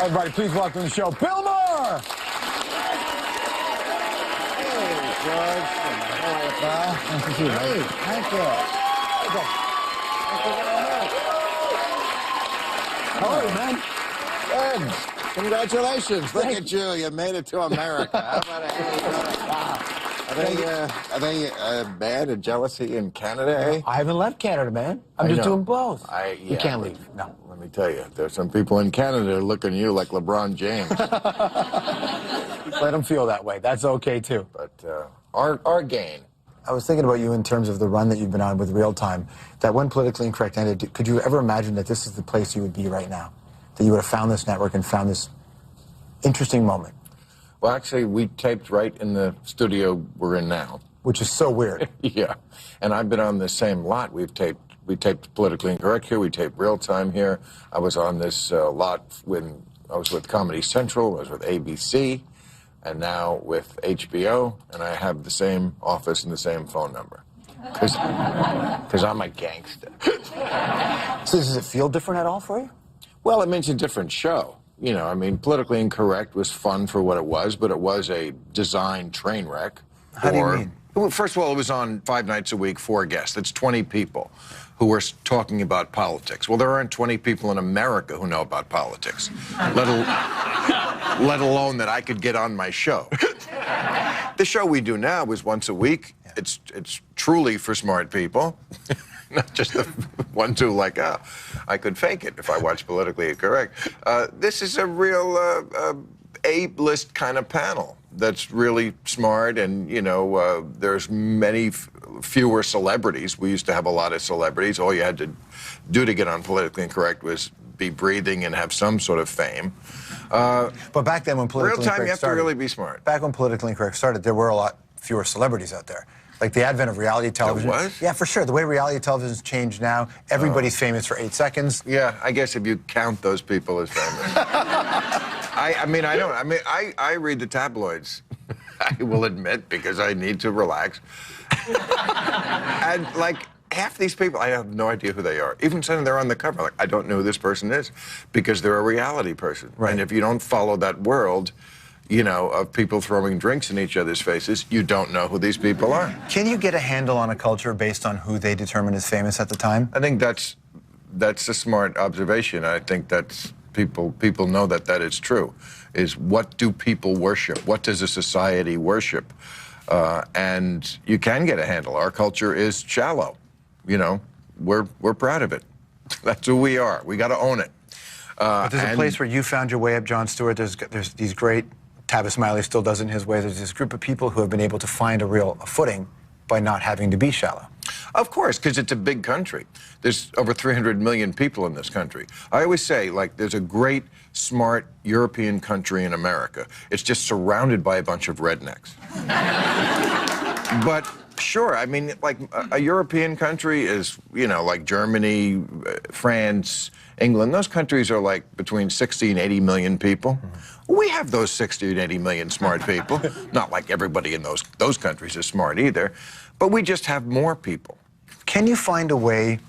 Everybody, please welcome to the show, Bill Maher! Hey, George. How are you, pal? Nice to see you, man. Hey, thank you. Okay. Thank you very much. How are you, man? Good. Congratulations. Look at you. You made it to America. How about Are they bad at jealousy in Canada, eh? I haven't left Canada, man. I'm just doing both. You can't leave. No. Let me tell you, there's some people in Canada looking at you like LeBron James. Let them feel that way. That's okay, too. But our gain. I was thinking about you in terms of the run that you've been on with Real Time, that when Politically Incorrect ended, could you ever imagine that this is the place you would be right now? That you would have found this network and found this interesting moment? Well, actually, we taped right in the studio we're in now. Which is so weird. Yeah. And I've been on the same lot. We taped Politically Incorrect here. We taped Real Time here. I was on this lot when I was with Comedy Central. I was with ABC. And now with HBO. And I have the same office and the same phone number. Because I'm a gangster. So does it feel different at all for you? Well, it means a different show. You know, I mean, Politically Incorrect was fun for what it was, but it was a design train wreck. How do you mean? Well, first of all, it was on 5 nights a week, 4 guests. That's 20 people who were talking about politics. Well, there aren't 20 people in America who know about politics, let alone that I could get on my show. The show we do now is once a week. Yeah. It's truly for smart people. Not just the ones who like, I could fake it if I watch Politically Incorrect. This is a real A-list kind of panel that's really smart, and, you know, there's many fewer celebrities. We used to have a lot of celebrities. All you had to do to get on Politically Incorrect was be breathing and have some sort of fame. But back then when Politically Incorrect started... Real Time, you have to really be smart. Back when Politically Incorrect started, there were a lot fewer celebrities out there. Like the advent of reality television. There was? Yeah, for sure. The way reality television's changed now, everybody's famous for 8 seconds. Yeah, I guess if you count those people as famous. I read the tabloids. I will admit, because I need to relax. And like half these people, I have no idea who they are. Even saying they're on the cover, like, I don't know who this person is, because they're a reality person. Right. And if you don't follow that world, you know, of people throwing drinks in each other's faces, you don't know who these people are. Can you get a handle on a culture based on who they determine is famous at the time? I think that's a smart observation. I think that's people know that is true. Is what do people worship? What does a society worship? And you can get a handle. Our culture is shallow. You know, we're proud of it. That's who we are. We got to own it. But there's a place where you found your way up, Jon Stewart. There's these great, Tavis Smiley still does it in his way. There's this group of people who have been able to find a footing by not having to be shallow. Of course, because it's a big country. There's over 300 million people in this country. I always say, like, there's a great, smart European country in America. It's just surrounded by a bunch of rednecks. But sure, I mean, like, a European country is, you know, like Germany, France, England. Those countries are like between 60 and 80 million people. We have those 60 and 80 million smart people. Not like everybody in those countries is smart either, but we just have more people. Can you find a way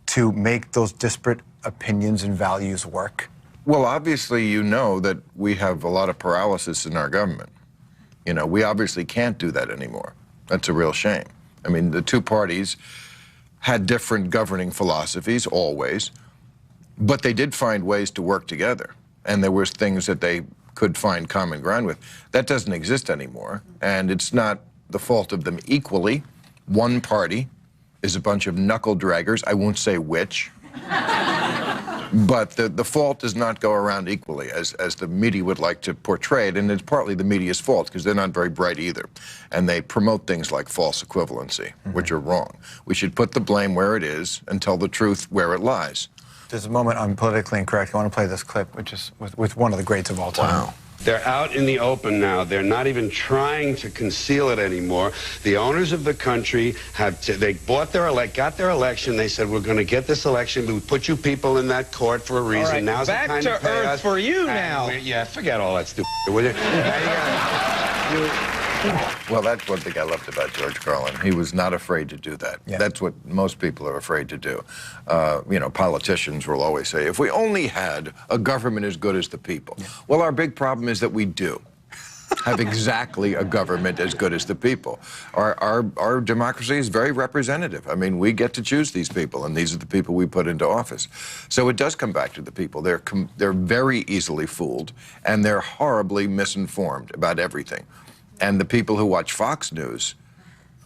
to make those disparate opinions and values work? Well, obviously, you know that we have a lot of paralysis in our government. You know, we obviously can't do that anymore. That's a real shame. I mean, the two parties had different governing philosophies, always, but they did find ways to work together. And there was things that they could find common ground with. That doesn't exist anymore, and it's not the fault of them equally. One party is a bunch of knuckle draggers. I won't say which. But the fault does not go around equally, as the media would like to portray it, and it's partly the media's fault, because they're not very bright either. And they promote things like false equivalency, which are wrong. We should put the blame where it is and tell the truth where it lies. There's a moment on Politically Incorrect. I want to play this clip, which is with one of the greats of all time. Wow. They're out in the open now. They're not even trying to conceal it anymore. The owners of the country they got their election. They said, we're going to get this election. We put you people in that court for a reason. All right, now's back the time to earth for you now. Yeah, forget all that stupid. Will you? Well, that's one thing I loved about George Carlin. He was not afraid to do that. Yeah. That's what most people are afraid to do. You know, politicians will always say, if we only had a government as good as the people. Yeah. Well, our big problem is that we do have exactly a government as good as the people. Our democracy is very representative. I mean, we get to choose these people, and these are the people we put into office. So it does come back to the people. They're very easily fooled, and they're horribly misinformed about everything. And the people who watch Fox News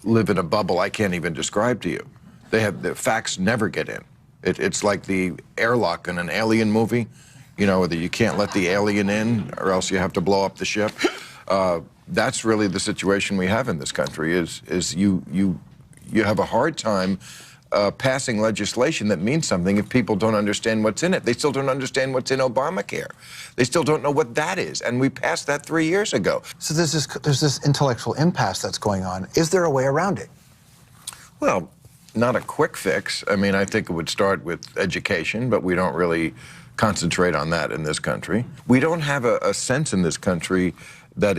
live in a bubble I can't even describe to you. The facts never get in. It's like the airlock in an Alien movie, you know, that you can't let the alien in, or else you have to blow up the ship. That's really the situation we have in this country. Is you have a hard time passing legislation that means something if people don't understand what's in it. They still don't understand what's in Obamacare. They still don't know what that is, and we passed that 3 years ago. So there's this intellectual impasse that's going on. Is there a way around it? Well, not a quick fix. I mean, I think it would start with education, but we don't really concentrate on that in this country. We don't have a sense in this country that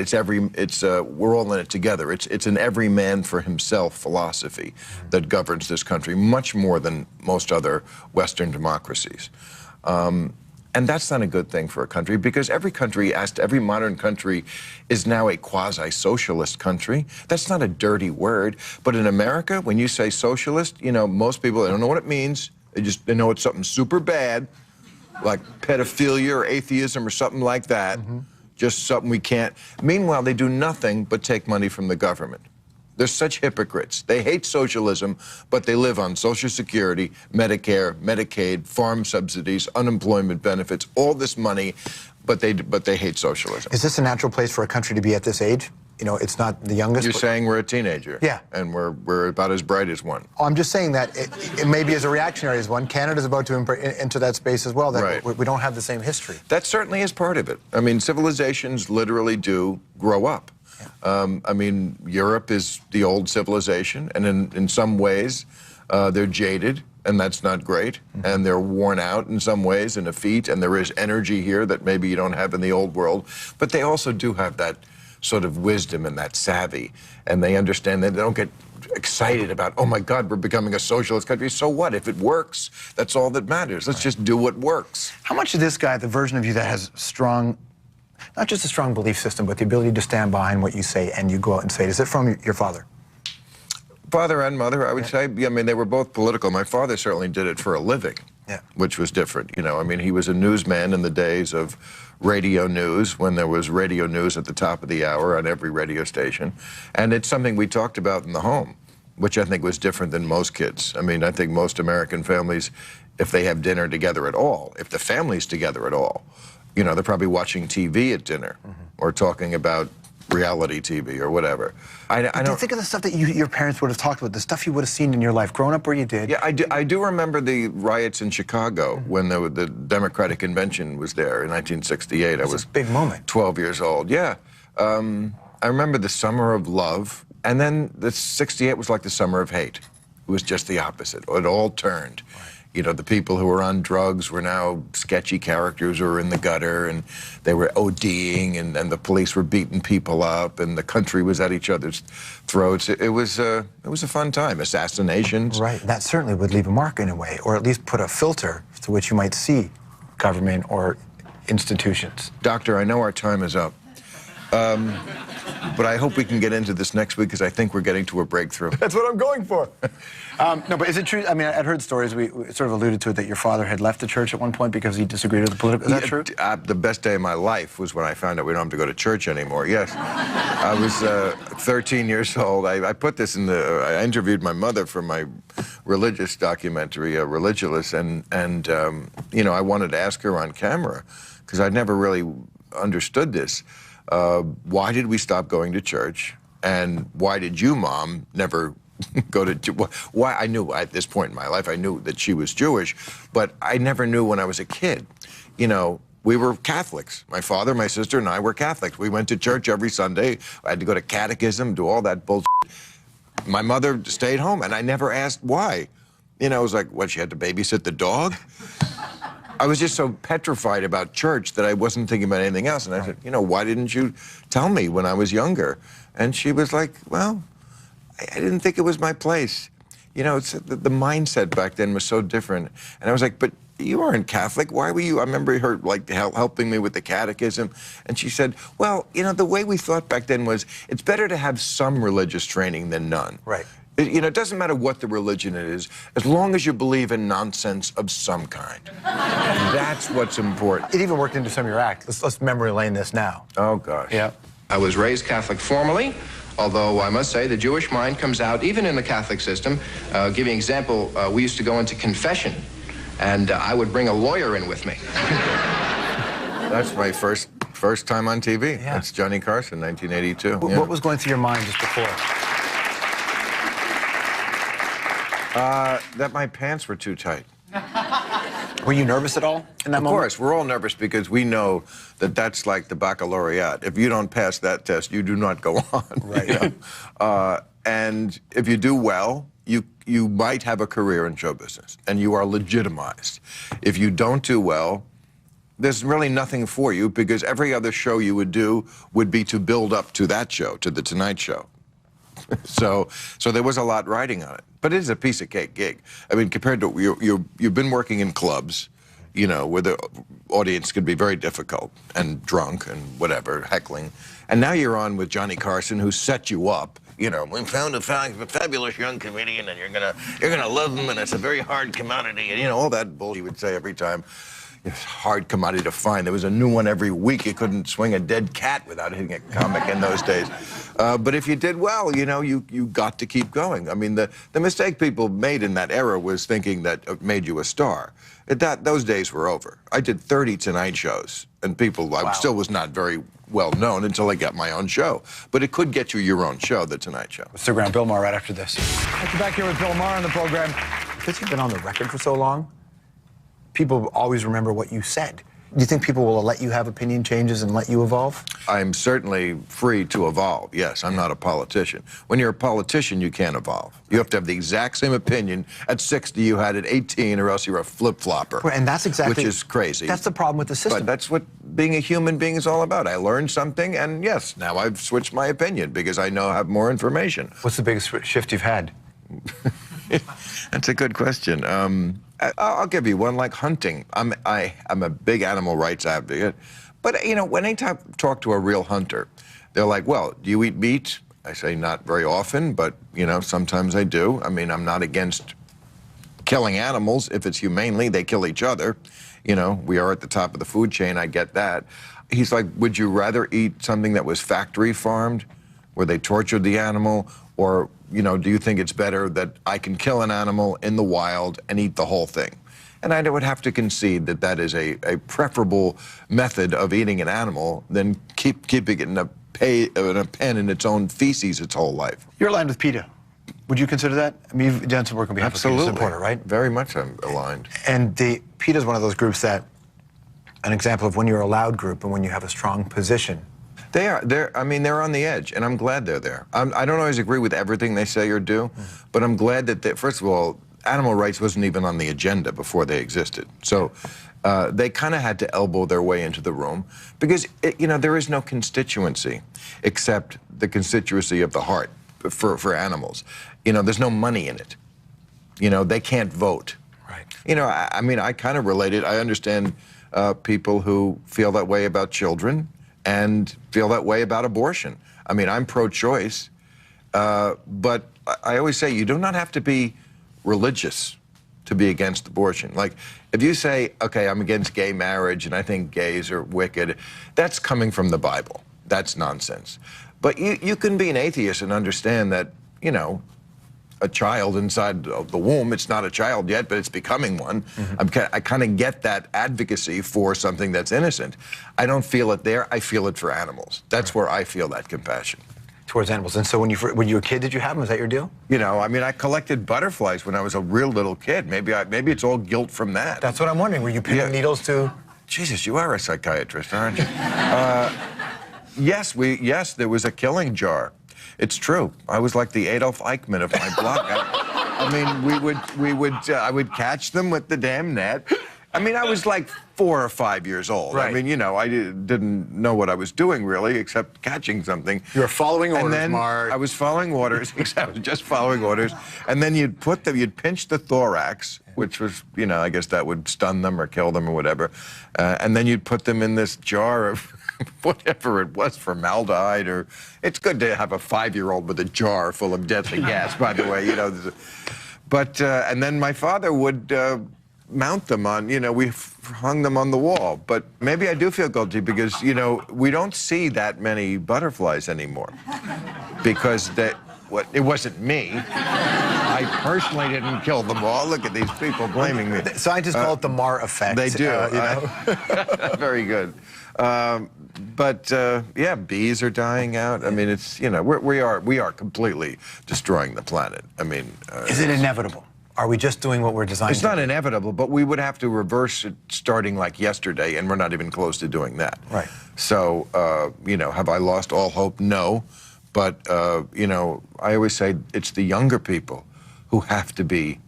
we're all in it together. It's an every man for himself philosophy that governs this country much more than most other Western democracies. And that's not a good thing for a country, because every modern country is now a quasi-socialist country. That's not a dirty word, but in America, when you say socialist, you know, most people, they don't know what it means. They know it's something super bad, like pedophilia or atheism or something like that. Just something we can't. Meanwhile, they do nothing but take money from the government. They're such hypocrites. They hate socialism, but they live on Social Security, Medicare, Medicaid, farm subsidies, unemployment benefits, all this money, but they hate socialism. Is this a natural place for a country to be at this age? You know, it's not the youngest. You're saying we're a teenager. Yeah. And we're about as bright as one. I'm just saying that it may be as a reactionary as one. Canada's about to enter that space as well. That right. we don't have the same history. That certainly is part of it. I mean, civilizations literally do grow up. Yeah. I mean, Europe is the old civilization, and in some ways, they're jaded, and that's not great. And they're worn out in some ways and effete, and there is energy here that maybe you don't have in the old world. But they also do have that sort of wisdom and that savvy, and they understand that they don't get excited about, oh my God, we're becoming a socialist country. So what? If it works, that's all that matters. Let's just do what works. How much of this guy, the version of you that has strong, not just a strong belief system, but the ability to stand behind what you say and you go out and say it, is it from your father? Father and mother, I would say. Yeah, I mean, they were both political. My father certainly did it for a living, which was different. You know, I mean, he was a newsman in the days of radio news, when there was radio news at the top of the hour on every radio station. And it's something we talked about in the home, which I think was different than most kids. I mean, I think most American families, if they have dinner together at all, if the family's together at all, you know, they're probably watching TV at dinner or talking about reality TV or whatever. I don't think of the stuff that your parents would have talked about, the stuff you would have seen in your life growing up where you did. Yeah, I do remember the riots in Chicago when the Democratic Convention was there in 1968. It was a big moment. 12 years old, yeah. I remember the summer of love, and then the 68 was like the summer of hate. It was just the opposite. It all turned. Right. You know, the people who were on drugs were now sketchy characters who were in the gutter, and they were ODing, and the police were beating people up, and the country was at each other's throats. It was a fun time. Assassinations. Right. That certainly would leave a mark in a way, or at least put a filter to which you might see government or institutions. Doctor, I know our time is up. But I hope we can get into this next week, because I think we're getting to a breakthrough. That's what I'm going for. No, but is it true? I mean, I'd heard stories, we sort of alluded to it, that your father had left the church at one point because he disagreed with the political... Is that true? The best day of my life was when I found out we don't have to go to church anymore, yes. I was 13 years old. I put this in I interviewed my mother for my religious documentary, Religulous, and you know, I wanted to ask her on camera, because I'd never really understood this. Why did we stop going to church? And why did you, Mom, never go to... Why? I knew at this point in my life, I knew that she was Jewish, but I never knew when I was a kid. You know, we were Catholics. My father, my sister, and I were Catholics. We went to church every Sunday. I had to go to catechism, do all that bullshit. My mother stayed home, and I never asked why. You know, it was like, what, she had to babysit the dog? I was just so petrified about church that I wasn't thinking about anything else. And I said, you know, why didn't you tell me when I was younger? And she was like, well, I didn't think it was my place. You know, the mindset back then was so different. And I was like, but you weren't Catholic. Why were you? I remember her like helping me with the catechism. And she said, well, you know, the way we thought back then was it's better to have some religious training than none. Right. You know, it doesn't matter what the religion it is, as long as you believe in nonsense of some kind. That's what's important. It even worked into some of your act. Let's memory lane this now. Oh, gosh. Yeah. I was raised Catholic formally, although I must say the Jewish mind comes out, even in the Catholic system. Giving example, we used to go into confession, and I would bring a lawyer in with me. That's my first time on TV. Yeah. That's Johnny Carson, 1982. What was going through your mind just before? That my pants were too tight. Were you nervous at all in that moment? Of course, we're all nervous because we know that that's like the baccalaureate. If you don't pass that test, you do not go on. Right. You know? And if you do well, you might have a career in show business, and you are legitimized. If you don't do well, there's really nothing for you because every other show you would do would be to build up to that show, to The Tonight Show. So there was a lot riding on it. But it is a piece of cake gig. I mean, compared to, you've been working in clubs, you know, where the audience could be very difficult and drunk and whatever, heckling. And now you're on with Johnny Carson, who set you up. You know, we found a fabulous young comedian, and you're gonna love him, and it's a very hard commodity, and you know all that bull he would say every time. It's hard commodity to find. There was a new one every week. You couldn't swing a dead cat without hitting a comic in those days. But if you did well, you know, you got to keep going. I mean, the mistake people made in that era was thinking that it made you a star. Those days were over. I did 30 Tonight shows, and I still was not very well known until I got my own show. But it could get you your own show, The Tonight Show. Stick around, Bill Maher right after this. We're back here with Bill Maher on the program. Because you've been on the record for so long, people always remember what you said. Do you think people will let you have opinion changes and let you evolve? I'm certainly free to evolve, yes. I'm not a politician. When you're a politician, you can't evolve. You have to have the exact same opinion at 60 you had at 18, or else you're a flip-flopper. And that's exactly... Which is crazy. That's the problem with the system. But that's what being a human being is all about. I learned something, and yes, now I've switched my opinion because I know I have more information. What's the biggest shift you've had? That's a good question. I'll give you one, like hunting. I'm a big animal rights advocate, but you know, when I talk to a real hunter, they're like, well, do you eat meat? I say not very often, but you know, sometimes I do. I mean, I'm not against killing animals. If it's humanely, they kill each other. You know, we are at the top of the food chain, I get that. He's like, would you rather eat something that was factory farmed, where they tortured the animal, or, you know, do you think it's better that I can kill an animal in the wild and eat the whole thing? And I would have to concede that that is a preferable method of eating an animal than keeping it in a pen in its own feces its whole life. You're aligned with PETA. Would you consider that? I mean, you've done some work on behalf of PETA supporter, right? Very much I'm aligned. And PETA is one of those groups that, an example of when you're a loud group and when you have a strong position. They are. I mean, they're on the edge, and I'm glad they're there. I don't always agree with everything they say or do, but I'm glad that, first of all, animal rights wasn't even on the agenda before they existed. So they kind of had to elbow their way into the room because, you know, there is no constituency except the constituency of the heart for animals. You know, there's no money in it. You know, they can't vote. Right. You know, I mean, I kind of relate it. I understand people who feel that way about children and feel that way about abortion. I mean, I'm pro-choice, but I always say you do not have to be religious to be against abortion. Like, if you say, okay, I'm against gay marriage and I think gays are wicked, that's coming from the Bible. That's nonsense. But you can be an atheist and understand that, you know, a child inside the womb, it's not a child yet, but it's becoming one. I kind of get that advocacy for something that's innocent. I don't feel it there, I feel it for animals. That's where I feel that compassion. Towards animals. And so when you were a kid, did you have them? Was that your deal? You know, I mean, I collected butterflies when I was a real little kid. Maybe it's all guilt from that. That's what I'm wondering. Were you pinning needles to... Jesus, you are a psychiatrist, aren't you? Yes, there was a killing jar. It's true. I was like the Adolf Eichmann of my block. I mean, I would catch them with the damn net, I mean, I was like 4 or 5 years old. Right. I mean, you know, I didn't know what I was doing really, except catching something. You were following orders, and then Maher. I was following orders. I was just following orders. And then you'd pinch the thorax, which was, you know, I guess that would stun them or kill them or whatever. And then you'd put them in this jar of whatever it was, formaldehyde, or it's good to have a 5-year-old with a jar full of deadly gas, by the way, you know. But, and then my father would mount them on, you know, we hung them on the wall. But maybe I do feel guilty because, you know, we don't see that many butterflies anymore because it wasn't me. I personally didn't kill them all. Look at these people blaming me. Scientists call it the Maher effect. They do. You know? Very good. Yeah, bees are dying out. I mean, it's, you know, we are completely destroying the planet. I mean, is it inevitable? Are we just doing what we're designed it's to not do? inevitable, but we would have to reverse it starting like yesterday, and we're not even close to doing that. Right. So, you know, have I lost all hope? No. But, you know, I always say it's the younger people who have to be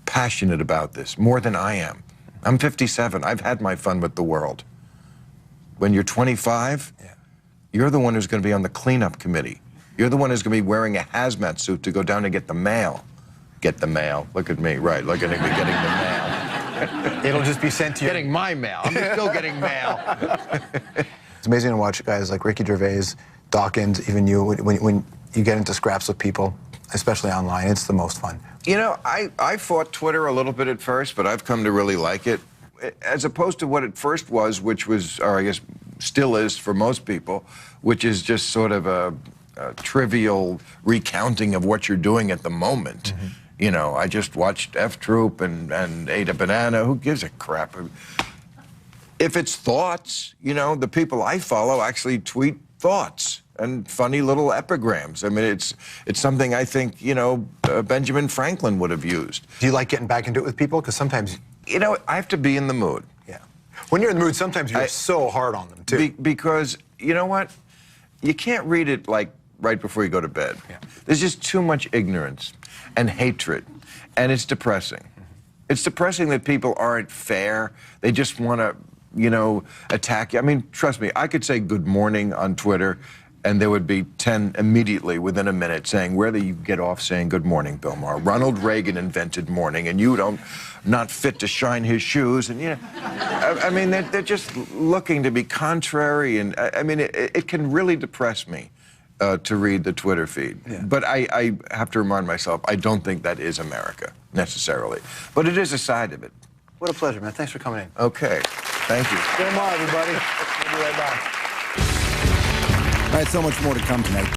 passionate about this more than I am. I'm 57. I've had my fun with the world. When you're 25, you're the one who's going to be on the cleanup committee. You're the one who's going to be wearing a hazmat suit to go down and get the mail. Get the mail. Look at me. Right. Look at me getting the mail. It'll just be sent to you. Getting my mail. I'm still getting mail. It's amazing to watch guys like Ricky Gervais, Dawkins, even you, when you get into scraps with people, especially online. It's the most fun. You know, I fought Twitter a little bit at first, but I've come to really like it. As opposed to what it first was, which was, or I guess still is for most people, which is just sort of a trivial recounting of what you're doing at the moment. Mm-hmm. You know, I just watched F Troop and ate a banana. Who gives a crap? If it's thoughts, you know, the people I follow actually tweet thoughts and funny little epigrams. I mean, it's something I think, you know, Benjamin Franklin would have used. Do you like getting back into it with people? Because sometimes... You know, I have to be in the mood. Yeah. When you're in the mood, sometimes you're so hard on them, too. Because, you know what? You can't read it, like, right before you go to bed. Yeah. There's just too much ignorance and hatred, and it's depressing. Mm-hmm. It's depressing that people aren't fair. They just want to, you know, attack you. I mean, trust me, I could say good morning on Twitter, and there would be 10 immediately within a minute saying, where do you get off saying good morning, Bill Maher? Ronald Reagan invented morning, and you don't, not fit to shine his shoes. And, you know, I mean, they're just looking to be contrary. And, I mean, it can really depress me to read the Twitter feed. Yeah. But I have to remind myself, I don't think that is America, necessarily. But it is a side of it. What a pleasure, man. Thanks for coming in. Okay. Thank you. Bill Maher, everybody. We'll be right back. All right, so much more to come tonight.